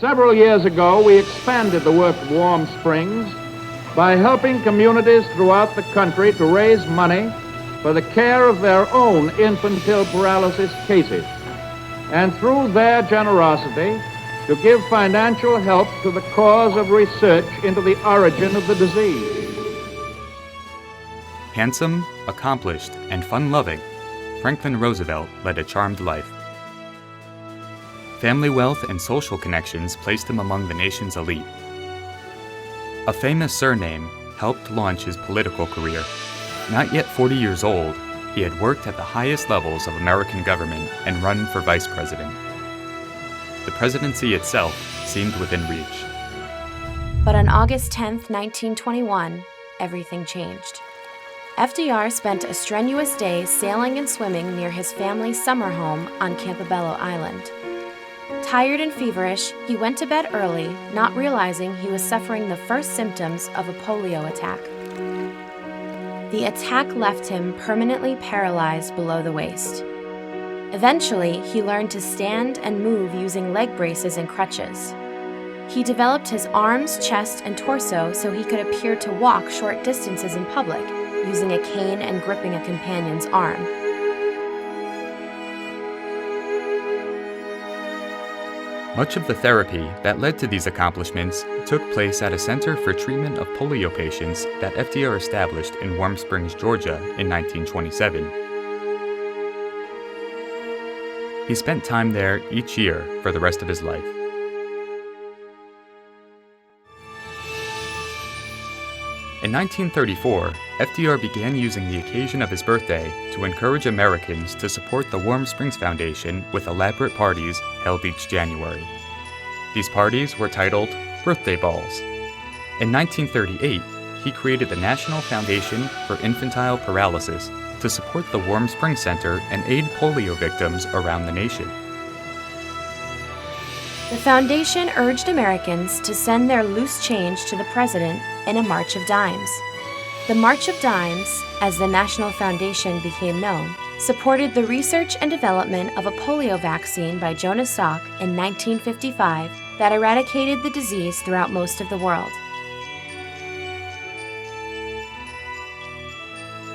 Several years ago, we expanded the work of Warm Springs by helping communities throughout the country to raise money for the care of their own infantile paralysis cases, and through their generosity, to give financial help to the cause of research into the origin of the disease. Handsome, accomplished, and fun-loving, Franklin Roosevelt led a charmed life. Family wealth and social connections placed him among the nation's elite. A famous surname helped launch his political career. Not yet 40 years old, he had worked at the highest levels of American government and run for vice president. The presidency itself seemed within reach. But on August 10, 1921, everything changed. FDR spent a strenuous day sailing and swimming near his family's summer home on Campobello Island. Tired and feverish, he went to bed early, not realizing he was suffering the first symptoms of a polio attack. The attack left him permanently paralyzed below the waist. Eventually, he learned to stand and move using leg braces and crutches. He developed his arms, chest, and torso so he could appear to walk short distances in public, using a cane and gripping a companion's arm. Much of the therapy that led to these accomplishments took place at a center for treatment of polio patients that FDR established in Warm Springs, Georgia in 1927. He spent time there each year for the rest of his life. In 1934, FDR began using the occasion of his birthday to encourage Americans to support the Warm Springs Foundation with elaborate parties held each January. These parties were titled birthday balls. In 1938, he created the National Foundation for Infantile Paralysis to support the Warm Springs Center and aid polio victims around the nation. The foundation urged Americans to send their loose change to the president in a March of Dimes. The March of Dimes, as the National Foundation became known, supported the research and development of a polio vaccine by Jonas Salk in 1955 that eradicated the disease throughout most of the world.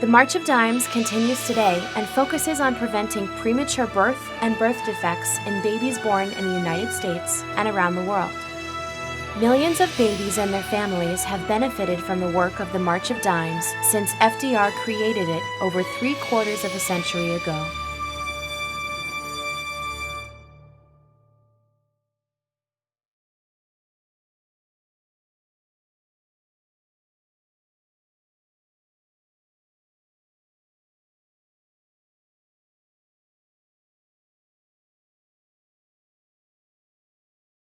The March of Dimes continues today and focuses on preventing premature birth and birth defects in babies born in the United States and around the world. Millions of babies and their families have benefited from the work of the March of Dimes since FDR created it over 3/4 of a century ago.